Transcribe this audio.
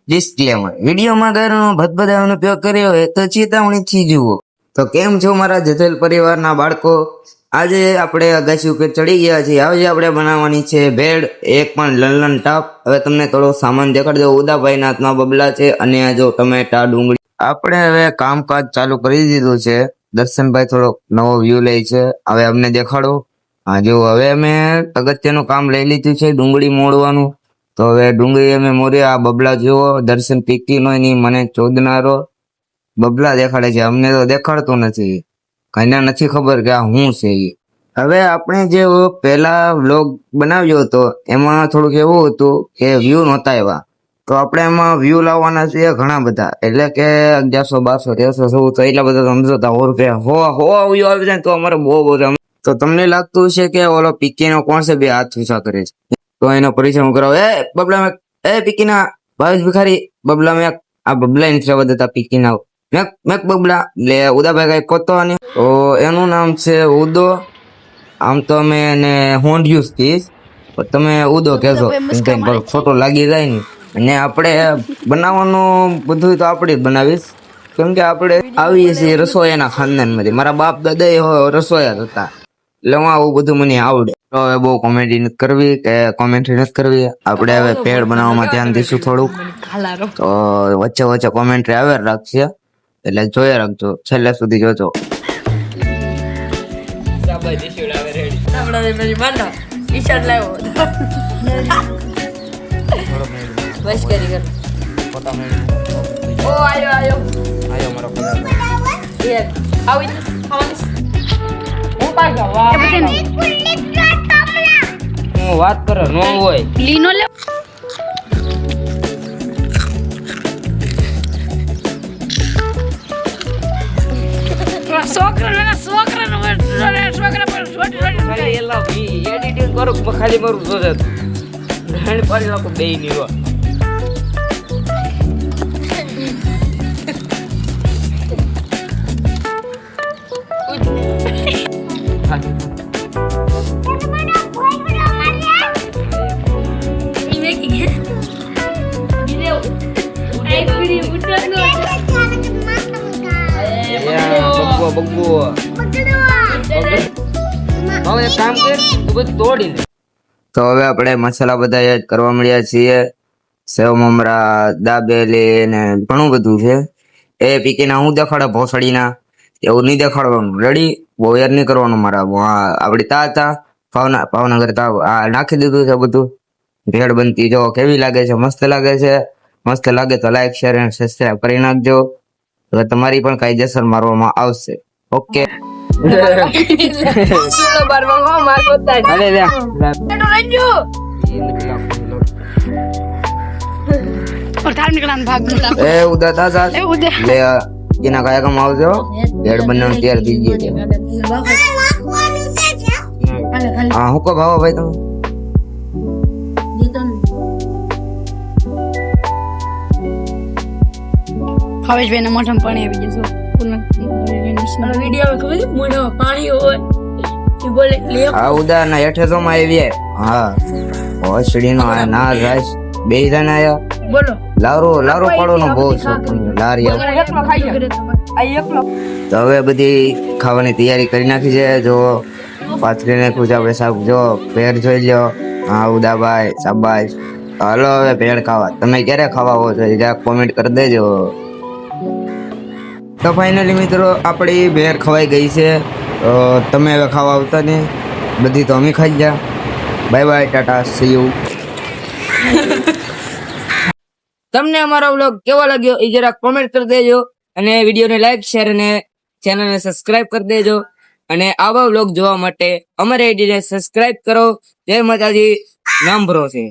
Disclaimer વિડીયોમાં ગાયરનો ભદભદાવાનો ઉપયોગ કર્યો હોય તો ચેતવણીથી જુઓ. તો કેમ છો મારા જથેલ પરિવારના બાળકો? આજે આપણે અગાસી ઉપર ચડી ગયા છીએ. આજે આપણે બનાવવાની છે ભેળ, એક પણ લલન ટાપ. હવે તમને થોડો સામાન દેખાડી દો. ઉદાભાઈના હાથમાં બબલા છે અને આ જો ટમેટા, ડુંગળી. આપણે હવે કામકાજ ચાલુ કરી દીધું છે. દર્શનભાઈ થોડોક નવો વ્યૂ લે છે. હવે અમને દેખાડો. હા જો હવે અમે અગત્યનું કામ લઈ લીધું છે, ડુંગળી મોડવાનું. તો હવે ડુંગળી અમે મોરી. આ બબલા જુઓ, દર્શન પીકી નો એની મને ચોદનારો બબલા દેખાડે છે. અમને તો દેખાડતો નથી, કઈને નથી ખબર કે આ શું છે એ. હવે આપણે જે પહેલા વ્લોગ બનાવ્યો હતો એમાં થોડુંક એવું હતું કે વ્યૂ નહોતા આવ્યા, તો આપણે એમાં વ્યૂ લાવવાના છે ઘણા બધા, એટલે કે 1100, 1200, 1300 તો એટલા બધા સમજોતા 100 રૂપિયા વ્યૂ આવી જાય તો અમારે બહુ. તો તમને લાગતું છે કે ઓલો પીકીનો કોણ છે બે હાથ ઊંચા કરે છે, તો એનો પરિચય હું કરાવ. બબલા મેક, પીકીના ભાવેશ ભિખારી બબલા મેક. આ બબલા નથી રહેવા દેતા પીકીના મેક બબલા. એટલે ઉદાભાઈ કઈ કોતો ને, તો એનું નામ છે ઉદો. આમ તો અમે એને હોંડ્યુસ કહીશ, પણ તમે ઉદો કહેજો, ખોટો લાગી જાય ને. અને આપણે બનાવવાનું બધું તો આપણે જ બનાવીશ, કેમ કે આપણે આવીએ છીએ રસોઈયાના ખાનદાનમાંથી. મારા બાપ દાદા રસોઈયા હતા, એટલે હું આવું બધું મને આવડે. તો હવે બહુ કોમેડી નથી કરવી કે કોમેન્ટ્રી નથી કરવી. આપણે હવે ભેળ બનાવવામાં ધ્યાન દઈશું થોડુંક. તો વચ્ચે વચ્ચે કોમેન્ટ્રી આવે રાખશે, એટલે જોયા રાખજો, છેલ્લે સુધી જોજો. વાત કરો નો હોય લીનો લે. એડિટિંગ કરો ખાલી મારું જોજે ઘણી પાડી નાખો બે ની રો. તો હવે આપણે મસાલા બધા એડ કરવા મળ્યા છીએ. સેવ મમરા, દાબેલી ને ઘણું બધું છે. એ પીકીના હું દેખાડે ભોસડીના, એવું નહીં દેખાડવાનું. રેડી? બહુ યાર નહીં કરવાનું મારા. આપડી તા ભાવનગર આ નાખી દીધું છે બધું. ભેળ બનતી જો કેવી લાગે છે? મસ્ત લાગે છે. મસ્ત લાગે તો લાઈક, શેર અને સબસ્ક્રાઇબ કરી નાખજો. હવે તમારી પણ કાયદેસર મારવામાં આવશે. ઓકે. ઉદા તાજા લે એના કાયકમ આવજો. ભેળ બનાવવાનું તૈયાર થઈ ગઈ છે. હા હું કો ભાવો ભાઈ તમે ભાવેશભાઈ ના મોઢામાં પાણી આવી જશે. વિડીયો ખબર મોઢામાં પાણી હોય એ બોલે આ ઉદા ના હેઠે તો માં આવી. હા હોસડી નો ના રાસ બે જણા આયા. બોલો લારો પાડવાનો બહુ શોખ લારિયા. તો હવે બધી ખાવાની તૈયારી કરી નાખી છે. જો પાથરી નાખ્યું છે આપણે શાક. જો ભેળ જોઈ લો. હા ઉદાભાઈ શાબાશ. હાલો હવે ભેળ ખાવા. તમે ક્યારે ખાવા આવો છો જરાક કોમેન્ટ કરી દેજો. તો ફાઇનલી મિત્રો આપણી ભેળ ખવાઈ ગઈ છે. તમે હવે ખાવા આવતા ને, બધી તો અમે ખાઈ ગયા. Bye bye, Tata, C you. તમને અમારો વ્લોગ કેવો લાગ્યો એ જરાક કોમેન્ટ કરી દેજો, અને વિડીયોને લાઈક, શેર અને ચેનલને સબસ્ક્રાઇબ કરી દેજો. અને આવા વ્લોગ જોવા માટે અમારી આઈડીને સબસ્ક્રાઇબ કરો. જય માતાજી, નામ ભરો છે.